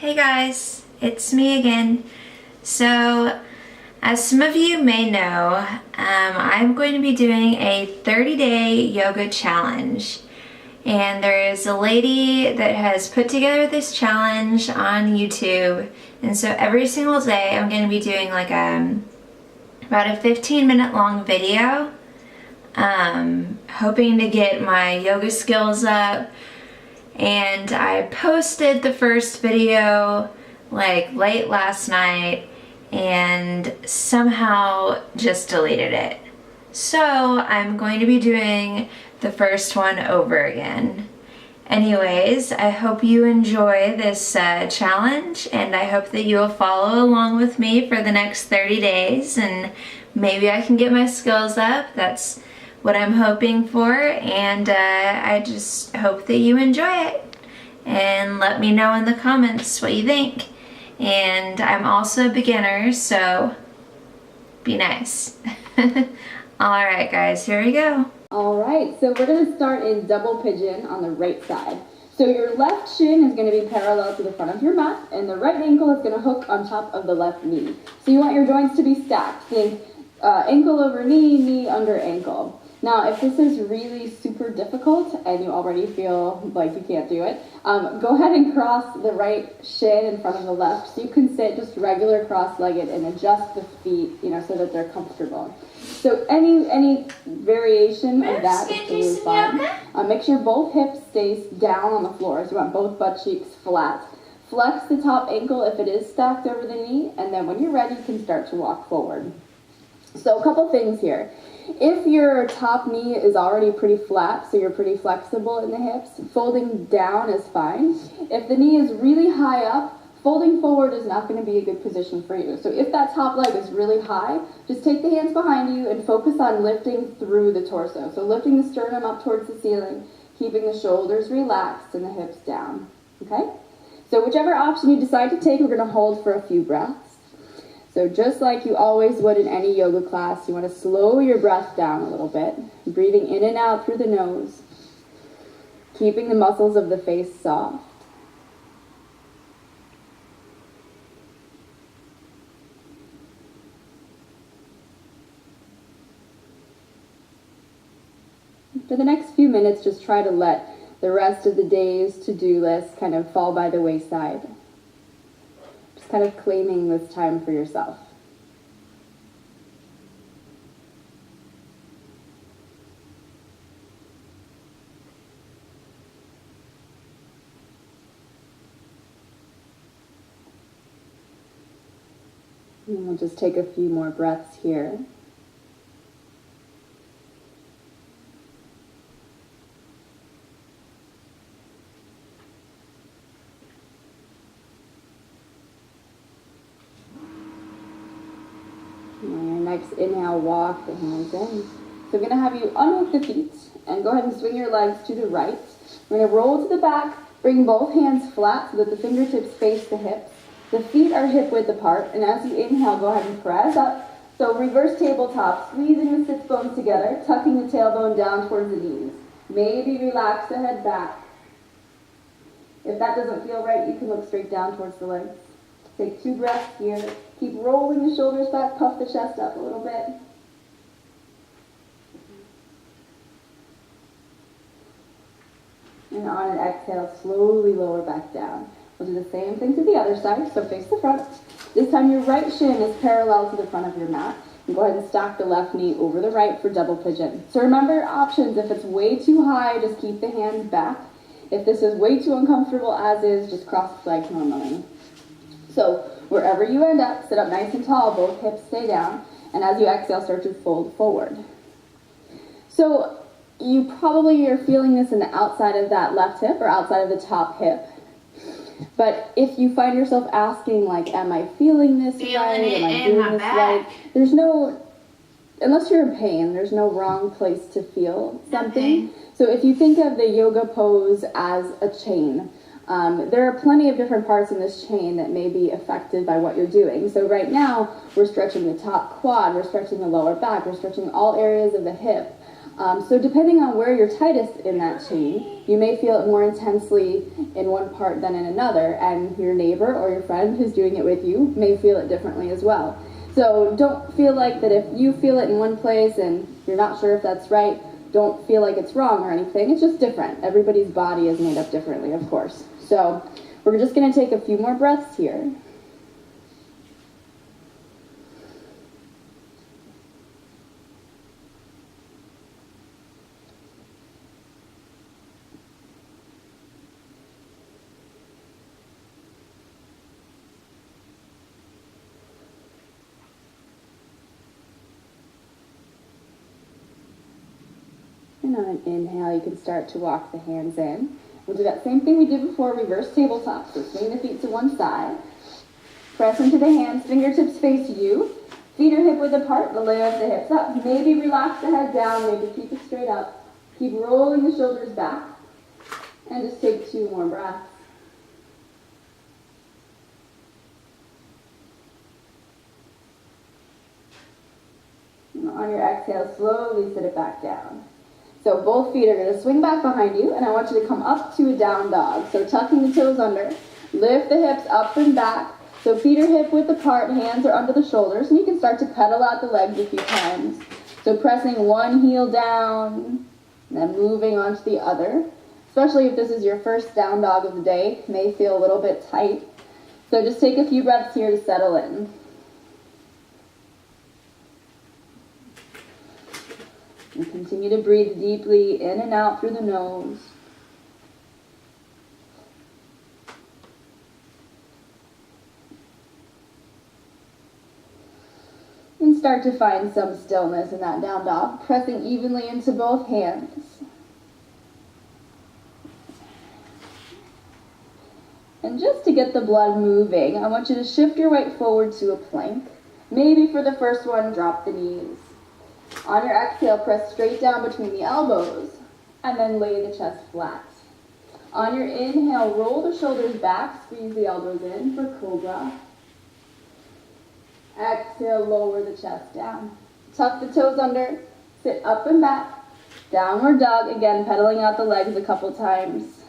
Hey guys, it's me again. So, as some of you may know, I'm going to be doing a 30-day yoga challenge. And there is a lady that has put together this challenge on YouTube. And so every single day I'm going to be doing like about a 15-minute long video, hoping to get my yoga skills up. And I posted the first video like late last night and somehow just deleted it. So I'm going to be doing the first one over again. Anyways, I hope you enjoy this challenge, and I hope that you'll follow along with me for the next 30 days and maybe I can get my skills up. That's what I'm hoping for, and I just hope that you enjoy it. And let me know in the comments what you think. And I'm also a beginner, so be nice. Alright guys, here we go. Alright, so we're going to start in double pigeon on the right side. So your left shin is going to be parallel to the front of your mat, and the right ankle is going to hook on top of the left knee. So you want your joints to be stacked. Think ankle over knee, knee under ankle. Now, if this is really super difficult and you already feel like you can't do it, go ahead and cross the right shin in front of the left. So you can sit just regular cross-legged and adjust the feet, so that they're comfortable. So any variation of that is totally fine. Make sure both hips stay down on the floor. So you want both butt cheeks flat. Flex the top ankle if it is stacked over the knee, and then when you're ready, you can start to walk forward. So a couple things here. If your top knee is already pretty flat, so you're pretty flexible in the hips, folding down is fine. If the knee is really high up, folding forward is not going to be a good position for you. So if that top leg is really high, just take the hands behind you and focus on lifting through the torso. So lifting the sternum up towards the ceiling, keeping the shoulders relaxed and the hips down. Okay? So whichever option you decide to take, we're going to hold for a few breaths. So just like you always would in any yoga class, you want to slow your breath down a little bit, breathing in and out through the nose, keeping the muscles of the face soft. For the next few minutes, just try to let the rest of the day's to-do list kind of fall by the wayside. Kind of claiming this time for yourself. And we'll just take a few more breaths here. Next inhale, walk the hands in. So we're going to have you unhook the feet and go ahead and swing your legs to the right. We're going to roll to the back, bring both hands flat so that the fingertips face the hips. The feet are hip width apart, and as you inhale, go ahead and press up. So reverse tabletop, squeezing the sits bones together, tucking the tailbone down towards the knees. Maybe relax the head back. If that doesn't feel right, you can look straight down towards the legs. Take 2 breaths here. Keep rolling the shoulders back, puff the chest up a little bit. And on an exhale, slowly lower back down. We'll do the same thing to the other side, so face the front. This time your right shin is parallel to the front of your mat. And go ahead and stack the left knee over the right for double pigeon. So remember options. If it's way too high, just keep the hands back. If this is way too uncomfortable as is, just cross the legs normally. So wherever you end up, sit up nice and tall, both hips stay down, and as you exhale, start to fold forward. So you probably are feeling this in the outside of that left hip or outside of the top hip. But if you find yourself asking, like, am I feeling this right? Am I doing this right? There's no, unless you're in pain, there's no wrong place to feel something. So if you think of the yoga pose as a chain, there are plenty of different parts in this chain that may be affected by what you're doing. So right now, we're stretching the top quad, we're stretching the lower back, we're stretching all areas of the hip. So depending on where you're tightest in that chain, you may feel it more intensely in one part than in another, and your neighbor or your friend who's doing it with you may feel it differently as well. So don't feel like that if you feel it in one place and you're not sure if that's right, don't feel like it's wrong or anything. It's just different. Everybody's body is made up differently, of course. So we're just going to take a few more breaths here. And on an inhale, you can start to walk the hands in. We'll do that same thing we did before, reverse tabletop. So swing the feet to one side. Press into the hands, fingertips face you. Feet are hip width apart, lift the hips up. Maybe relax the head down, maybe keep it straight up. Keep rolling the shoulders back. And just take 2 more breaths. And on your exhale, slowly sit it back down. So both feet are going to swing back behind you, and I want you to come up to a down dog. So tucking the toes under, lift the hips up and back. So feet are hip width apart, hands are under the shoulders, and you can start to pedal out the legs a few times. So pressing one heel down, and then moving on to the other. Especially if this is your first down dog of the day, it may feel a little bit tight. So just take a few breaths here to settle in. And continue to breathe deeply in and out through the nose. And start to find some stillness in that down dog, pressing evenly into both hands. And just to get the blood moving, I want you to shift your weight forward to a plank. Maybe for the first one, drop the knees. On your exhale, press straight down between the elbows, and then lay the chest flat. On your inhale, roll the shoulders back, squeeze the elbows in for cobra. Exhale, lower the chest down. Tuck the toes under, sit up and back. Downward dog, again, pedaling out the legs a couple times.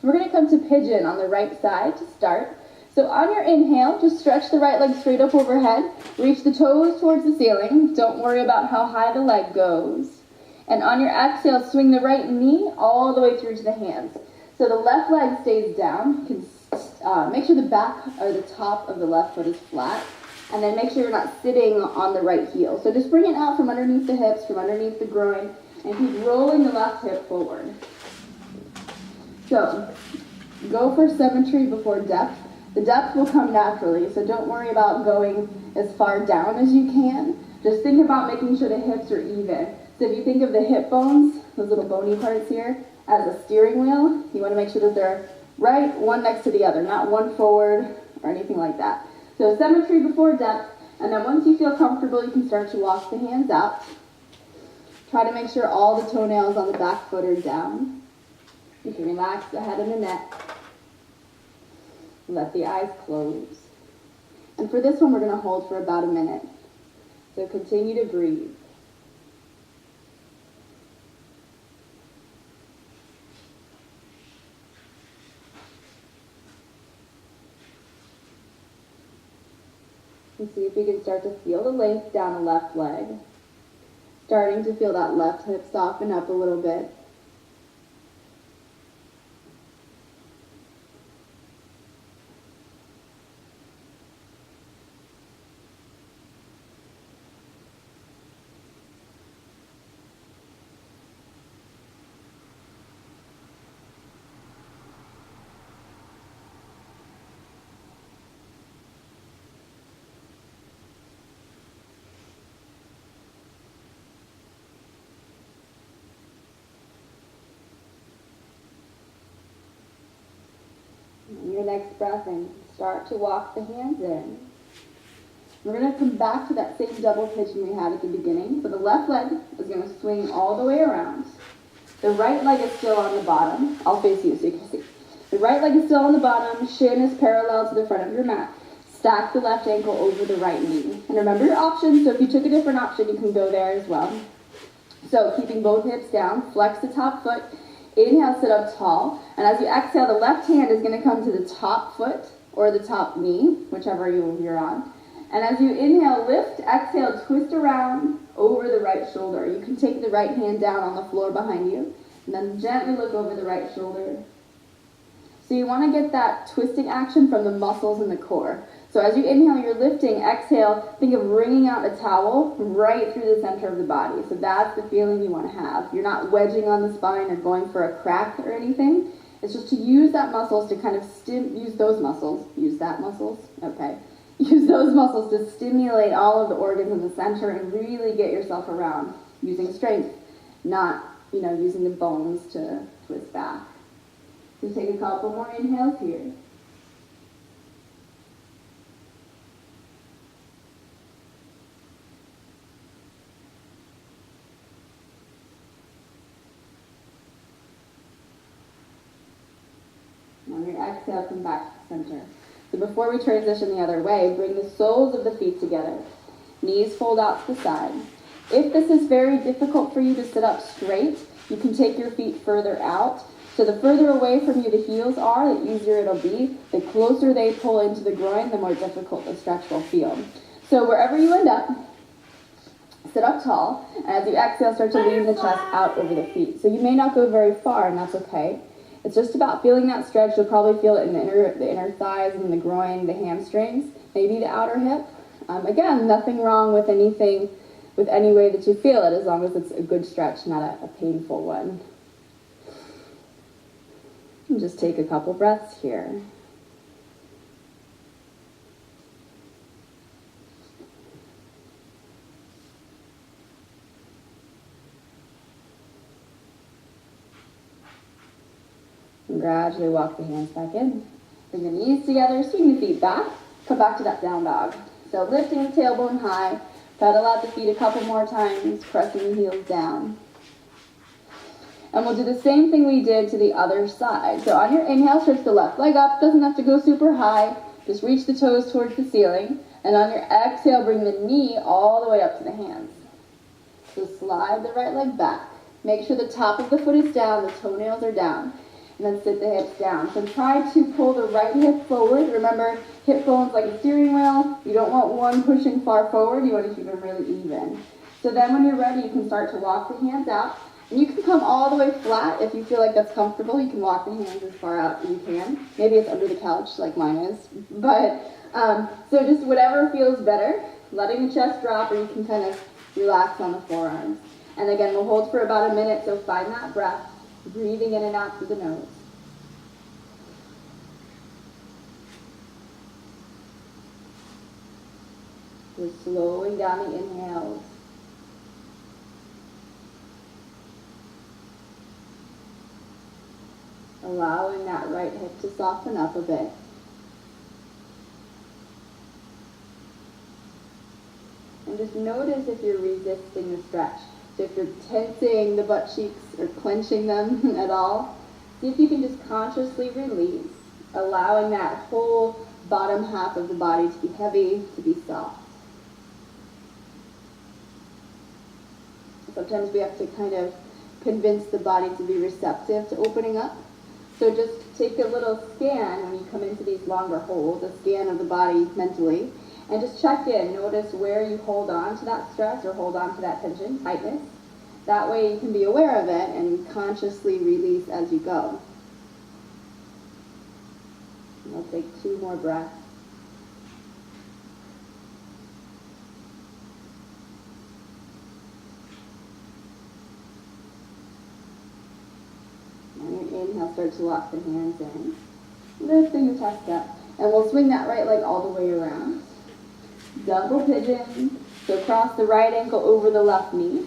We're going to come to pigeon on the right side to start. So on your inhale, just stretch the right leg straight up overhead. Reach the toes towards the ceiling. Don't worry about how high the leg goes. And on your exhale, swing the right knee all the way through to the hands. So the left leg stays down. You can make sure the back or the top of the left foot is flat. And then make sure you're not sitting on the right heel. So just bring it out from underneath the hips, from underneath the groin, and keep rolling the left hip forward. So, go for symmetry before depth. The depth will come naturally, so don't worry about going as far down as you can. Just think about making sure the hips are even. So if you think of the hip bones, those little bony parts here, as a steering wheel, you want to make sure that they're right, one next to the other, not one forward or anything like that. So symmetry before depth, and then once you feel comfortable, you can start to walk the hands out. Try to make sure all the toenails on the back foot are down. You can relax the head and the neck. Let the eyes close. And for this one, we're going to hold for about a minute. So continue to breathe. And see if you can start to feel the length down the left leg. Starting to feel that left hip soften up a little bit. On your next breath in, start to walk the hands in. We're going to come back to that same double pigeon we had at the beginning. So the left leg is going to swing all the way around. The right leg is still on the bottom. I'll face you so you can see. The right leg is still on the bottom, shin is parallel to the front of your mat. Stack the left ankle over the right knee. And remember your options, so if you took a different option, you can go there as well. So keeping both hips down, flex the top foot. Inhale, sit up tall. And as you exhale, the left hand is going to come to the top foot or the top knee, whichever you're on. And as you inhale, lift, exhale, twist around over the right shoulder. You can take the right hand down on the floor behind you, and then gently look over the right shoulder. So you want to get that twisting action from the muscles in the core. So as you inhale, you're lifting. Exhale, think of wringing out a towel right through the center of the body. So that's the feeling you want to have. You're not wedging on the spine or going for a crack or anything. It's just to use that muscles to kind of use those muscles to stimulate all of the organs in the center and really get yourself around using strength, not, using the bones to twist back. So take a couple more inhales here. On your exhale, come back to the center. So before we transition the other way, bring the soles of the feet together. Knees fold out to the side. If this is very difficult for you to sit up straight, you can take your feet further out. So the further away from you the heels are, the easier it'll be. The closer they pull into the groin, the more difficult the stretch will feel. So wherever you end up, sit up tall. And as you exhale, start to lean the chest out over the feet. So you may not go very far, and that's okay. It's just about feeling that stretch. You'll probably feel it in the inner thighs and the groin, the hamstrings, maybe the outer hip. Again, nothing wrong with anything, with any way that you feel it, as long as it's a good stretch, not a painful one. And just take a couple breaths here. And gradually walk the hands back in. Bring the knees together, swing the feet back. Come back to that down dog. So lifting the tailbone high, pedal out the feet a couple more times, pressing the heels down. And we'll do the same thing we did to the other side. So on your inhale, stretch the left leg up. Doesn't have to go super high. Just reach the toes towards the ceiling. And on your exhale, bring the knee all the way up to the hands. So slide the right leg back. Make sure the top of the foot is down, the toenails are down. And then sit the hips down. So try to pull the right hip forward. Remember, hip bone's like a steering wheel. You don't want one pushing far forward. You want to keep them really even. So then when you're ready, you can start to walk the hands out. And you can come all the way flat if you feel like that's comfortable. You can walk the hands as far out as you can. Maybe it's under the couch like mine is. But so just whatever feels better. Letting the chest drop, or you can kind of relax on the forearms. And again, we'll hold for about a minute, so find that breath. Breathing in and out through the nose. We're slowing down the inhales. Allowing that right hip to soften up a bit. And just notice if you're resisting the stretch. So if you're tensing the butt cheeks or clenching them at all, see if you can just consciously release, allowing that whole bottom half of the body to be heavy, to be soft. Sometimes we have to kind of convince the body to be receptive to opening up. So just take a little scan when you come into these longer holds, a scan of the body mentally, and just check in. Notice where you hold on to that stress or hold on to that tension, tightness. That way you can be aware of it and consciously release as you go. And we'll take 2 more breaths. And your inhale, start to walk the hands in. Lifting the chest up. And we'll swing that right leg all the way around. Double pigeon. So cross the right ankle over the left knee.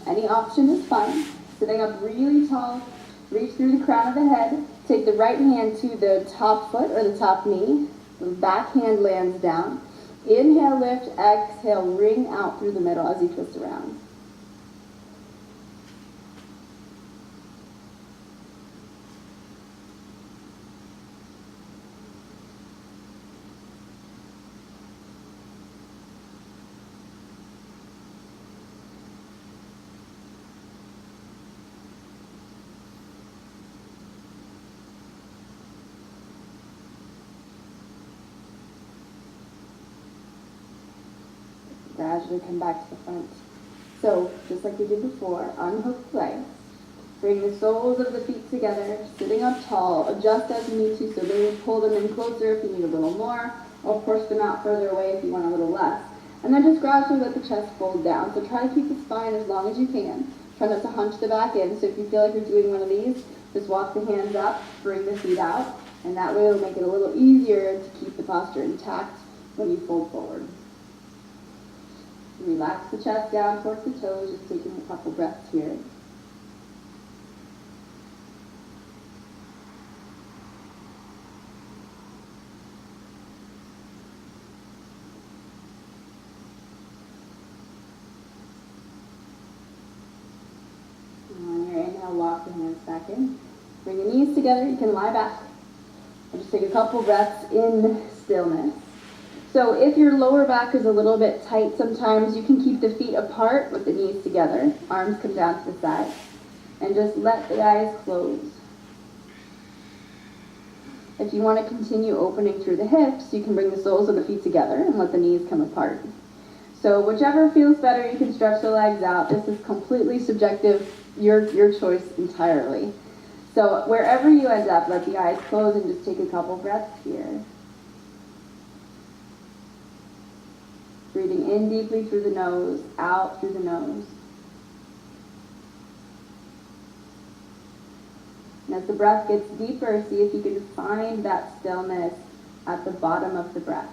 Any option is fine. Sitting up really tall. Reach through the crown of the head. Take the right hand to the top foot or the top knee. The back hand lands down. Inhale, lift. Exhale, ring out through the middle as you twist around. gradually come back to the front. So, just like we did before, unhook the legs. Bring the soles of the feet together, sitting up tall. Adjust as you need to, so maybe pull them in closer if you need a little more, or push them out further away if you want a little less. And then just gradually let the chest fold down. So try to keep the spine as long as you can. Try not to hunch the back in. So if you feel like you're doing one of these, just walk the hands up, bring the feet out, and that way it'll make it a little easier to keep the posture intact when you fold forward. Relax the chest down towards the toes, just taking a couple breaths here. On your inhale, walk the hands back in. Bring the knees together. You can lie back. And just take a couple breaths in stillness. So if your lower back is a little bit tight sometimes, you can keep the feet apart with the knees together. Arms come down to the side. And just let the eyes close. If you want to continue opening through the hips, you can bring the soles of the feet together and let the knees come apart. So whichever feels better, you can stretch the legs out. This is completely subjective, your choice entirely. So wherever you end up, let the eyes close and just take a couple breaths here. Breathing in deeply through the nose, out through the nose. And as the breath gets deeper, see if you can find that stillness at the bottom of the breath.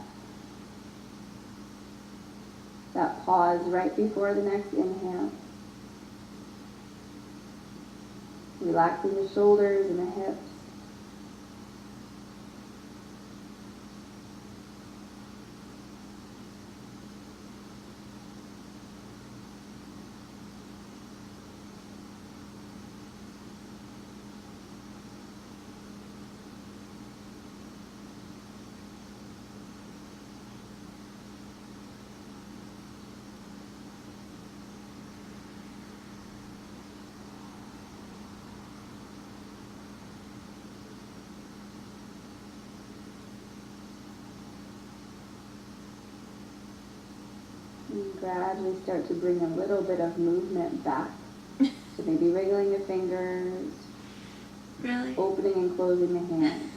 That pause right before the next inhale. Relaxing the shoulders and the hips. And gradually start to bring a little bit of movement back. So maybe wriggling the fingers, Really? opening and closing the hands.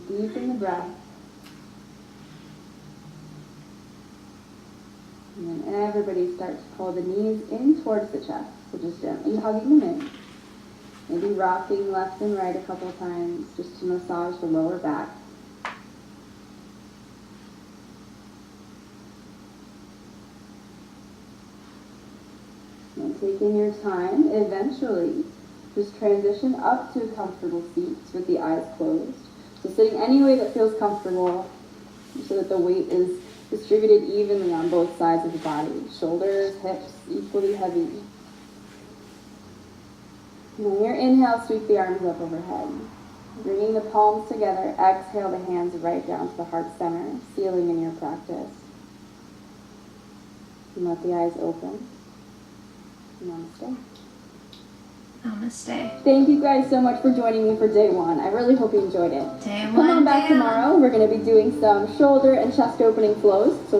Deepen the breath. And then everybody starts to pull the knees in towards the chest. So just gently hugging them in. Maybe rocking left and right a couple of times just to massage the lower back. And taking your time, eventually just transition up to comfortable seats with the eyes closed. So sitting any way that feels comfortable so that the weight is distributed evenly on both sides of the body. Shoulders, hips, equally heavy. And on your inhale, sweep the arms up overhead. Bringing the palms together, exhale the hands right down to the heart center, sealing in your practice. And let the eyes open. Namaste. Namaste. Thank you guys so much for joining me for day one. I really hope you enjoyed it. Day Come one on back down. tomorrow. We're going to be doing some shoulder and chest opening flows. So